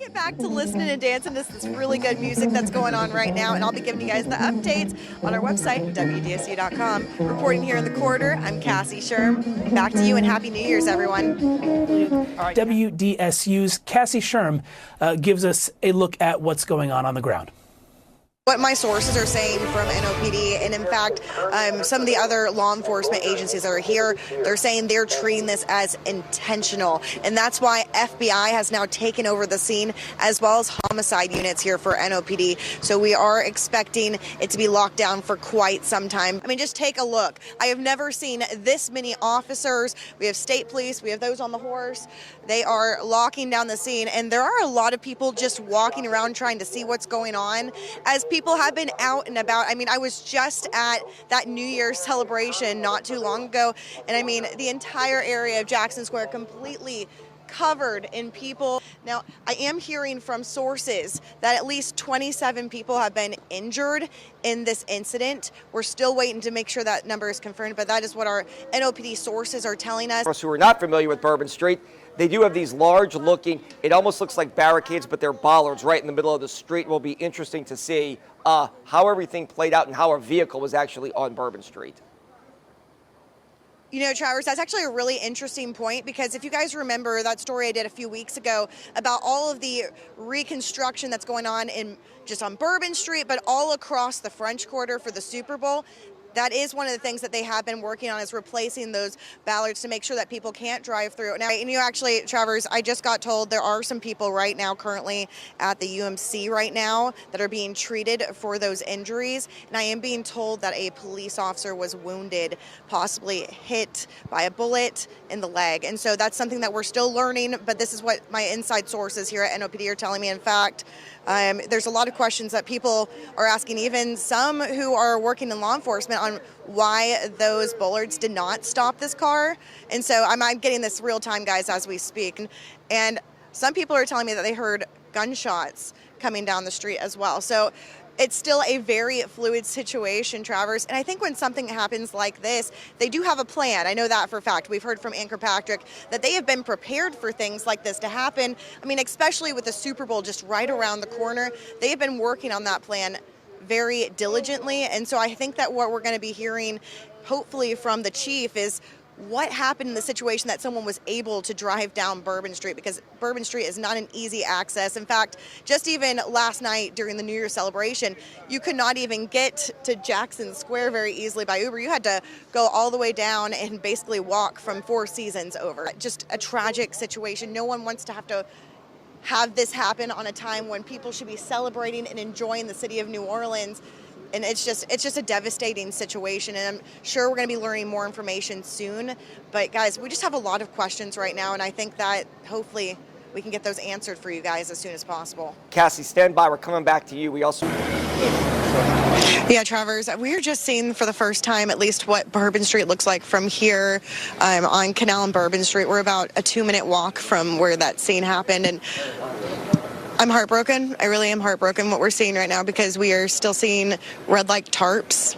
get back to listening and dancing to this really good music that's going on right now, and I'll be giving you guys the updates on our website, WDSU.com. Reporting here in the corridor, I'm Cassie Schirm. Back to you, and Happy New Year's, everyone. WDSU's Cassie Schirm gives us a look at what's going on the ground. What my sources are saying from NOPD, and in fact, some of the other law enforcement agencies that are here, they're saying they're treating this as intentional. And that's why FBI has now taken over the scene, as well as homicide units here for NOPD. So we are expecting it to be locked down for quite some time. I mean, just take a look. I have never seen this many officers. We have state police, we have those on the horse. They are locking down the scene, and there are a lot of people just walking around trying to see what's going on as people have been out and about. I mean, I was just at that New Year's celebration not too long ago, and I mean, the entire area of Jackson Square completely covered in people. Now, I am hearing from sources that at least 27 people have been injured in this incident. We're still waiting to make sure that number is confirmed, but that is what our NOPD sources are telling us. For us who are not familiar with Bourbon Street, they do have these large-looking, it almost looks like barricades, but they're bollards right in the middle of the street. It will be interesting to see how everything played out and how a vehicle was actually on Bourbon Street. You know, Travers, that's actually a really interesting point, because if you guys remember that story I did a few weeks ago about all of the reconstruction that's going on just on Bourbon Street, but all across the French Quarter for the Super Bowl, that is one of the things that they have been working on, is replacing those ballards to make sure that people can't drive through. Now, and you actually, Travers, I just got told there are some people right now currently at the UMC right now that are being treated for those injuries. And I am being told that a police officer was wounded, possibly hit by a bullet in the leg. And so that's something that we're still learning, but this is what my inside sources here at NOPD are telling me. In fact, there's a lot of questions that people are asking, even some who are working in law enforcement, on why those bollards did not stop this car. And so I'm getting this real time, guys, as we speak. And some people are telling me that they heard gunshots coming down the street as well. So it's still a very fluid situation, Travers. And I think when something happens like this, they do have a plan. I know that for a fact. We've heard from Anchor Patrick that they have been prepared for things like this to happen. I mean, especially with the Super Bowl just right around the corner, they have been working on that plan very diligently. And so I think that what we're going to be hearing, hopefully from the chief, is what happened in the situation that someone was able to drive down Bourbon Street, because Bourbon Street is not an easy access. In fact, just even last night during the New Year's celebration, you could not even get to Jackson Square very easily by Uber. You had to go all the way down and basically walk from Four Seasons over. Just a tragic situation. No one wants to have this happen on a time when people should be celebrating and enjoying the city of New Orleans. And it's just a devastating situation, and I'm sure we're going to be learning more information soon. But guys, we just have a lot of questions right now, and I think that hopefully we can get those answered for you guys as soon as possible. Cassie, stand by. We're coming back to you. We also... Yeah, Travers, we're just seeing for the first time at least what Bourbon Street looks like from here on Canal and Bourbon Street. We're about a 2-minute walk from where that scene happened, and I'm heartbroken. I really am heartbroken what we're seeing right now, because we are still seeing red light tarps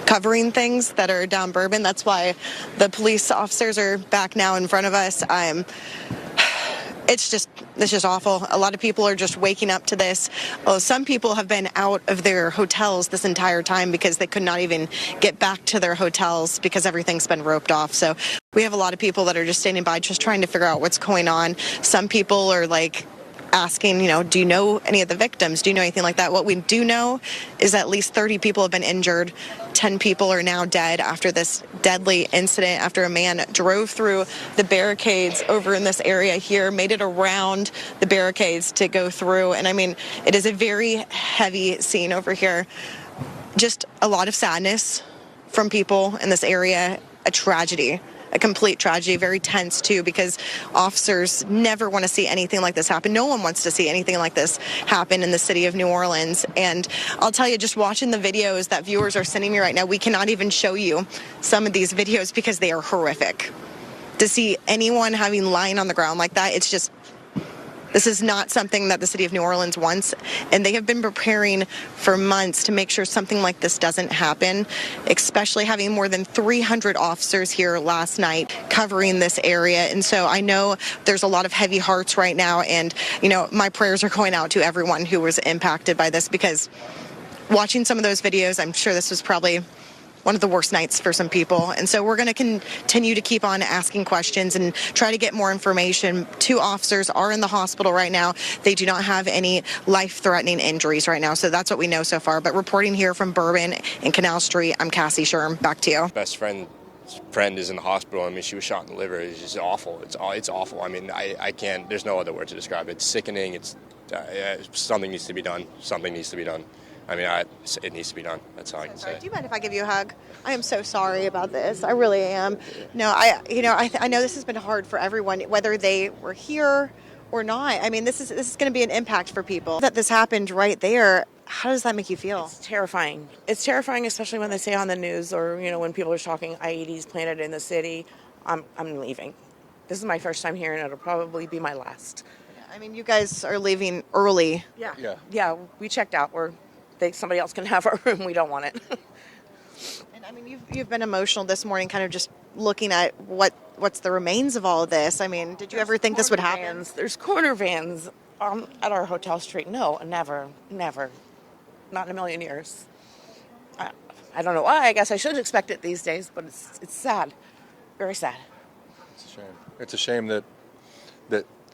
covering things that are down Bourbon. That's why the police officers are back now in front of us. It's just awful. A lot of people are just waking up to this. Well, some people have been out of their hotels this entire time because they could not even get back to their hotels because everything's been roped off. So we have a lot of people that are just standing by, just trying to figure out what's going on. Some people are like asking, do you know any of the victims? Do you know anything like that? What we do know is at least 30 people have been injured. 10 people are now dead after this deadly incident, after a man drove through the barricades over in this area here, made it around the barricades to go through. And I mean, it is a very heavy scene over here. Just a lot of sadness from people in this area, a tragedy. A complete tragedy, very tense too, because officers never want to see anything like this happen. No one wants to see anything like this happen in the city of New Orleans. And I'll tell you, just watching the videos that viewers are sending me right now, we cannot even show you some of these videos because they are horrific. To see anyone lying on the ground like that, it's just This is not something that the city of New Orleans wants, and they have been preparing for months to make sure something like this doesn't happen, especially having more than 300 officers here last night covering this area. And so I know there's a lot of heavy hearts right now, and, you know, my prayers are going out to everyone who was impacted by this, because watching some of those videos, I'm sure this was probably one of the worst nights for some people. And so we're going to continue to keep on asking questions and try to get more information. 2 officers are in the hospital right now. They do not have any life-threatening injuries right now. So that's what we know so far. But reporting here from Bourbon and Canal Street, I'm Cassie Schirm. Back to you. Best friend is in the hospital. I mean, she was shot in the liver. It's just awful. It's awful. I mean, I can't, there's no other word to describe it. It's sickening. It's something needs to be done. Something needs to be done. I mean, it needs to be done. That's all I can say. Do you mind if I give you a hug? I am so sorry about this. I really am. No, I know this has been hard for everyone, whether they were here or not. I mean, this is going to be an impact for people. That this happened right there. How does that make you feel? It's terrifying. It's terrifying, especially when they say on the news, or when people are talking IEDs planted in the city. I'm leaving. This is my first time here, and it'll probably be my last. I mean, you guys are leaving early. Yeah. We checked out. Somebody else can have our room. We don't want it. And I mean, you've been emotional this morning, kind of just looking at what's the remains of all of this. I mean, did you ever think this would happen? There's corner vans at our hotel street. No, never, not in a million years. I don't know why. I guess I should expect it these days, but it's sad, very sad. It's a shame. It's a shame that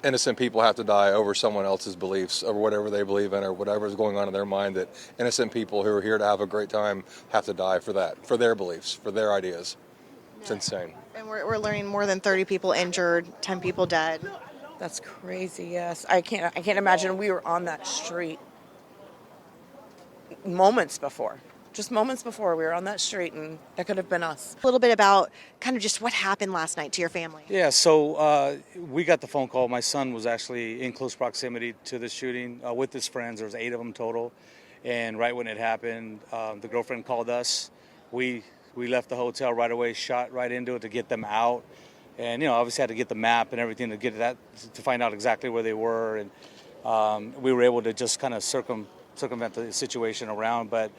innocent people have to die over someone else's beliefs, or whatever they believe in, or whatever is going on in their mind, that innocent people who are here to have a great time have to die for that, for their beliefs, for their ideas. It's insane. And we're learning more than 30 people injured, 10 people dead. That's crazy. Yes, I can't imagine we were on that street moments before. Just moments before we were on that street, and that could have been us. A little bit about kind of just what happened last night to your family. Yeah, so we got the phone call. My son was actually in close proximity to the shooting with his friends. There was 8 of them total. And right when it happened, the girlfriend called us. We left the hotel right away, shot right into it to get them out. And, obviously had to get the map and everything to get that, to find out exactly where they were. And we were able to just kind of circumvent the situation around. But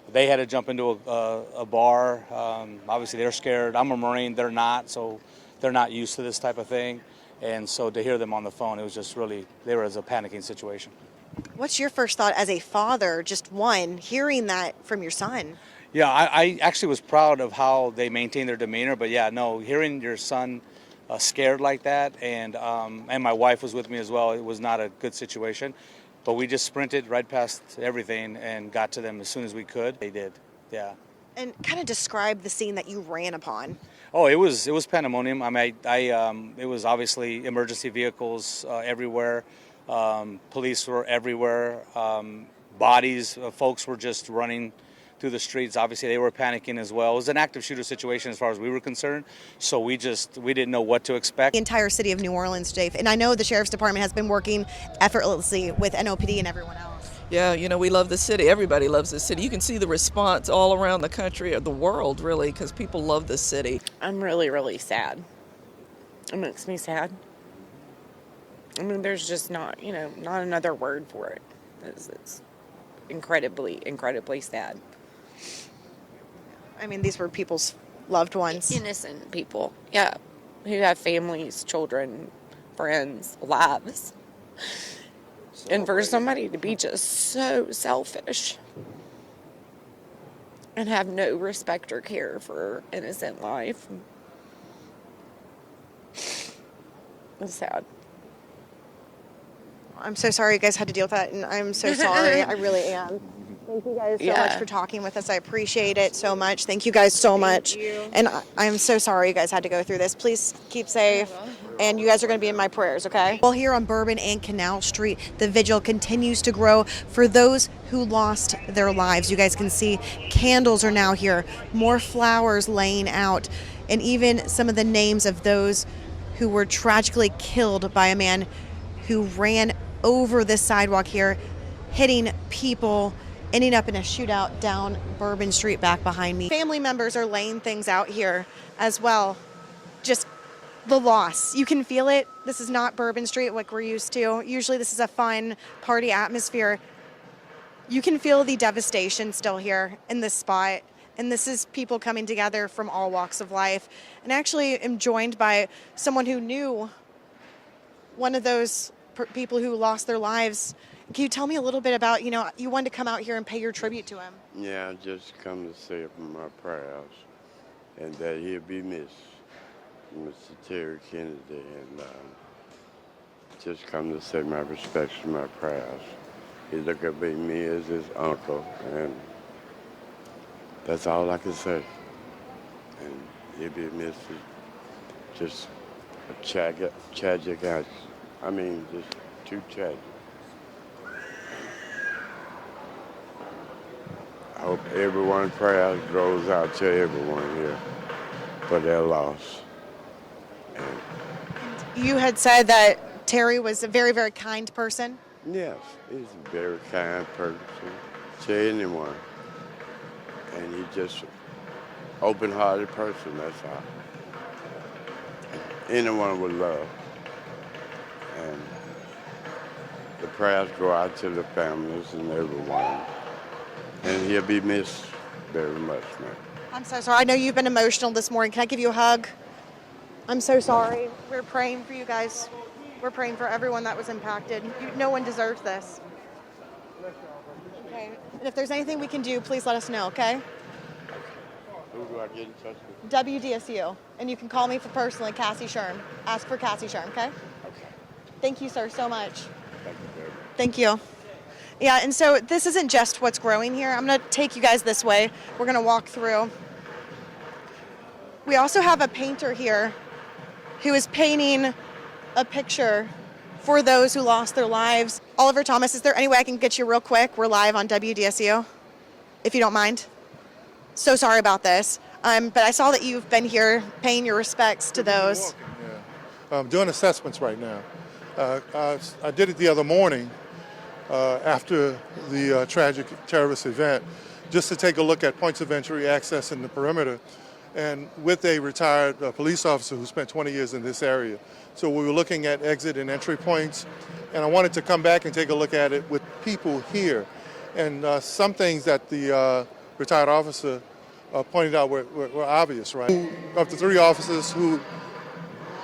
they had to jump into a bar. Obviously, they're scared. I'm a Marine. They're not, so they're not used to this type of thing. And so to hear them on the phone, it was just really, they were in a panicking situation. What's your first thought as a father, just hearing that from your son? Yeah, I actually was proud of how they maintained their demeanor. But, yeah, no, hearing your son scared like that, and my wife was with me as well, it was not a good situation. But we just sprinted right past everything and got to them as soon as we could. They did, yeah. And kind of describe the scene that you ran upon. Oh, it was pandemonium. I mean, it was obviously emergency vehicles everywhere. Police were everywhere. Bodies, folks were just running through the streets. Obviously, they were panicking as well. It was an active shooter situation as far as we were concerned, so we didn't know what to expect. The entire city of New Orleans, Dave, and I know the Sheriff's Department has been working effortlessly with NOPD and everyone else. Yeah, we love the city. Everybody loves the city. You can see the response all around the country, or the world, really, because people love the city. I'm really, really sad. It makes me sad. I mean, there's just not another word for it. It's incredibly, incredibly sad. I mean, these were people's loved ones. Innocent people, yeah, who have families, children, friends, lives. And for somebody to be just so selfish and have no respect or care for innocent life, it's sad. I'm so sorry you guys had to deal with that, and I'm so sorry. I really am. Thank you guys so much for talking with us. I appreciate it so much. Thank you guys so much. And I'm so sorry you guys had to go through this. Please keep safe. And you guys are going to be in my prayers, okay? Well, here on Bourbon and Canal Street, the vigil continues to grow for those who lost their lives. You guys can see candles are now here, more flowers laying out, and even some of the names of those who were tragically killed by a man who ran over this sidewalk here, hitting people, ending up in a shootout down Bourbon Street back behind me. Family members are laying things out here as well, just the loss. You can feel it. This is not Bourbon Street like we're used to. Usually this is a fun party atmosphere. You can feel the devastation still here in this spot. And this is people coming together from all walks of life. And I actually am joined by someone who knew one of those people who lost their lives. Can you tell me a little bit about, you wanted to come out here and pay your tribute to him? Yeah, I just come to say my prayers and that he'll be missed, Mr. Terry Kennedy, and just come to say my respects and my prayers. He looked at me as his uncle, and that's all I can say. And he'll be missed. Just a tragic accident. I mean, just too tragic. I hope everyone's prayers goes out to everyone here for their loss. And You had said that Terry was a very, very kind person. yes, he's a very kind person to anyone. And he's just an open-hearted person, that's all. Anyone would love. And the prayers go out to the families and everyone. And he'll be missed very much, man. I'm so sorry. I know you've been emotional this morning. Can I give you a hug? I'm so sorry. We're praying for you guys. We're praying for everyone that was impacted. No one deserves this. Okay. And if there's anything we can do, please let us know, okay? Who do I get in touch with? WDSU. And you can call me for personally, Cassie Schirm. Ask for Cassie Schirm, okay? Okay. Thank you, sir, so much. Thank you very much. Thank you. Yeah, and so this isn't just what's growing here. I'm going to take you guys this way. We're going to walk through. We also have a painter here who is painting a picture for those who lost their lives. Oliver Thomas, is there any way I can get you real quick? We're live on WDSU, if you don't mind. So sorry about this. But I saw that you've been here paying your respects to those. Yeah. I'm doing assessments right now. I did it the other morning after the tragic terrorist event, just to take a look at points of entry, access, and the perimeter, and with a retired police officer who spent 20 years in this area. So we were looking at exit and entry points, and I wanted to come back and take a look at it with people here. And some things that the retired officer pointed out were obvious, right? Of the 3 officers who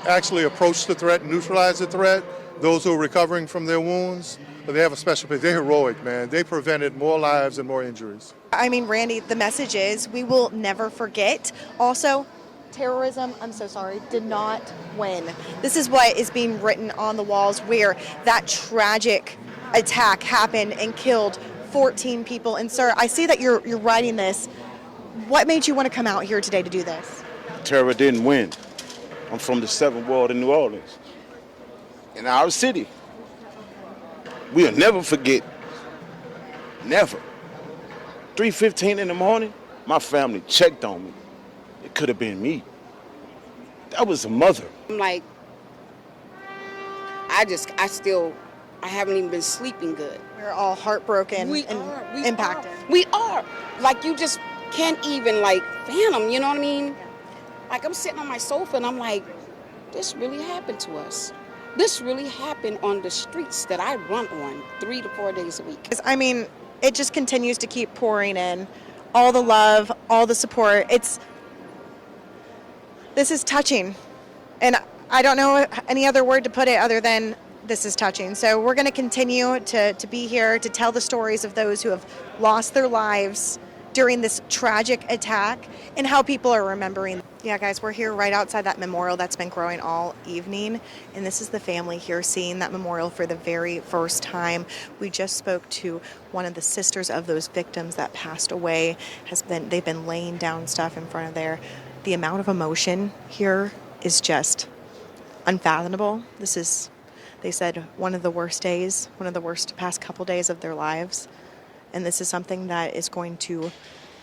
actually approached the threat and neutralized the threat, those who are recovering from their wounds, they have a special place. They're heroic, man. They prevented more lives and more injuries. I mean, Randy, the message is we will never forget. Also, terrorism, I'm so sorry, did not win. This is what is being written on the walls where that tragic attack happened and killed 14 people. And sir, I see that you're writing this. What made you want to come out here today to do this? Terror didn't win. I'm from the 7th Ward in New Orleans. In our city, we'll never forget. Never. 3:15 in the morning, my family checked on me. It could have been me. That was a mother. I'm like, I haven't even been sleeping good. We're all heartbroken We and are. We impacted. Are. We are. Like, you just can't even, fathom, you know what I mean? Like, I'm sitting on my sofa and I'm like, this really happened to us. This really happened on the streets that I run on 3 to 4 days a week. I mean, it just continues to keep pouring in. All the love, all the support. This is touching. And I don't know any other word to put it other than this is touching. So we're going to continue to be here to tell the stories of those who have lost their lives during this tragic attack and how people are remembering. Yeah, guys, we're here right outside that memorial that's been growing all evening. And this is the family here seeing that memorial for the very first time. We just spoke to one of the sisters of those victims that passed away. They've been laying down stuff in front of there. The amount of emotion here is just unfathomable. This is, they said, one of the worst days, one of the worst past couple days of their lives. And this is something that is going to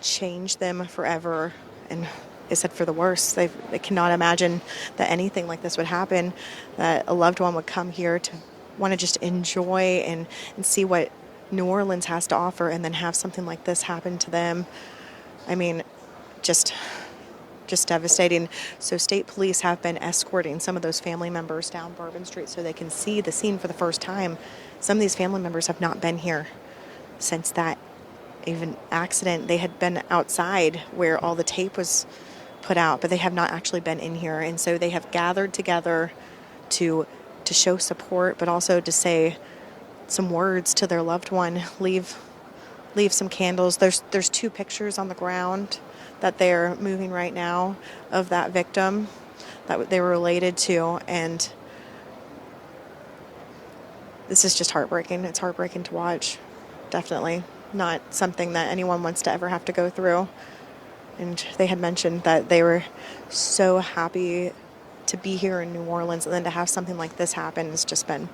change them forever. And they said for the worst. They cannot imagine that anything like this would happen, that a loved one would come here to want to just enjoy and see what New Orleans has to offer and then have something like this happen to them. I mean, just just devastating. So state police have been escorting some of those family members down Bourbon Street so they can see the scene for the first time. Some of these family members have not been here since that even accident. They had been outside where all the tape was put out, but they have not actually been in here. And so they have gathered together to show support, but also to say some words to their loved one, leave some candles. There's 2 pictures on the ground that they're moving right now of that victim that they were related to, and this is just heartbreaking. It's heartbreaking to watch. Definitely not something that anyone wants to ever have to go through. And they had mentioned that they were so happy to be here in New Orleans, and then to have something like this happen has just been,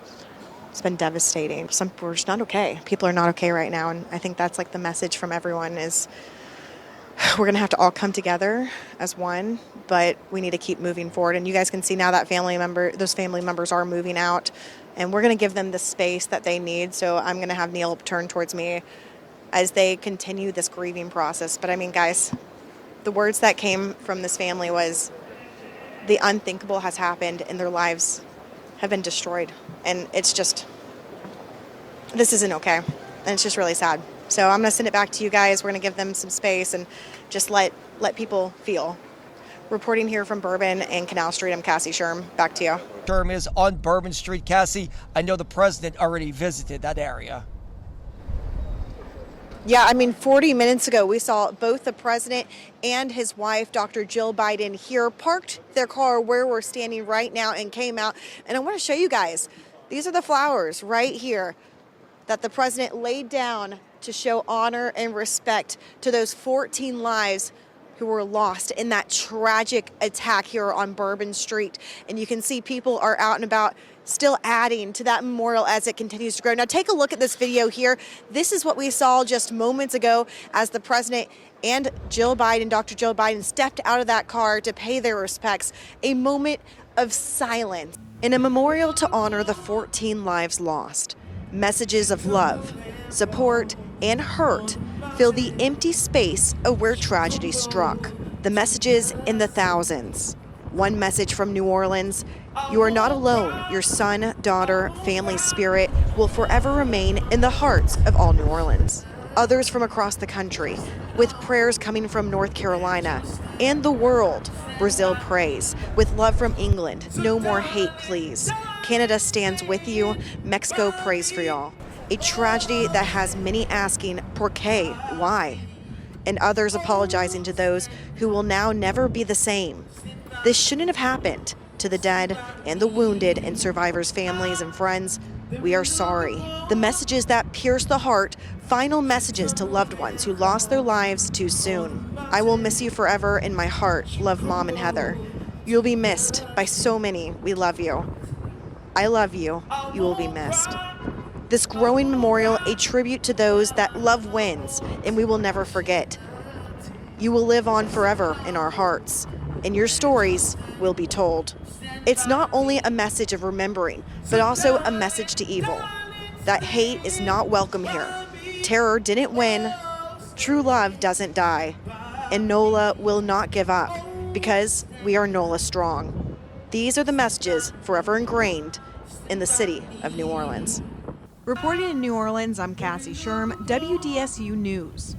it's been devastating. We're just not okay. People are not okay right now, and I think that's like the message from everyone is we're going to have to all come together as one, but we need to keep moving forward. And you guys can see now that those family members are moving out, and we're going to give them the space that they need. So I'm going to have Neil turn towards me as they continue this grieving process. But I mean, guys, the words that came from this family was the unthinkable has happened and their lives have been destroyed. And it's just, this isn't okay. And it's just really sad. So I'm going to send it back to you guys. We're going to give them some space and just let people feel. Reporting here from Bourbon and Canal Street, I'm Cassie Schirm. Back to you. Schirm is on Bourbon Street. Cassie, I know the president already visited that area. Yeah, I mean, 40 minutes ago, we saw both the president and his wife, Dr. Jill Biden, here, parked their car where we're standing right now and came out. And I want to show you guys, these are the flowers right here that the president laid down to show honor and respect to those 14 lives who were lost in that tragic attack here on Bourbon Street. And you can see people are out and about still adding to that memorial as it continues to grow. Now take a look at this video here. This is what we saw just moments ago as the president and Jill Biden, Dr. Jill Biden, stepped out of that car to pay their respects. A moment of silence in a memorial to honor the 14 lives lost. Messages of love, support, and hurt fill the empty space of where tragedy struck. The messages in the thousands. One message from New Orleans: you are not alone. Your son, daughter, family spirit will forever remain in the hearts of all New Orleans. Others from across the country, with prayers coming from North Carolina and the world. Brazil prays, with love from England. No more hate, please. Canada stands with you. Mexico prays for y'all. A tragedy that has many asking, ¿por qué? Why? And others apologizing to those who will now never be the same. This shouldn't have happened. To the dead and the wounded and survivors' families and friends, we are sorry. The messages that pierce the heart, final messages to loved ones who lost their lives too soon. I will miss you forever in my heart. Love, Mom and Heather. You'll be missed by so many. We love you. I love you. You will be missed. This growing memorial, a tribute to those that love wins, and we will never forget. You will live on forever in our hearts, and your stories will be told. It's not only a message of remembering, but also a message to evil. That hate is not welcome here. Terror didn't win. True love doesn't die. And NOLA will not give up, because we are NOLA strong. These are the messages forever ingrained in the city of New Orleans. Reporting in New Orleans, I'm Cassie Schirm, WDSU News.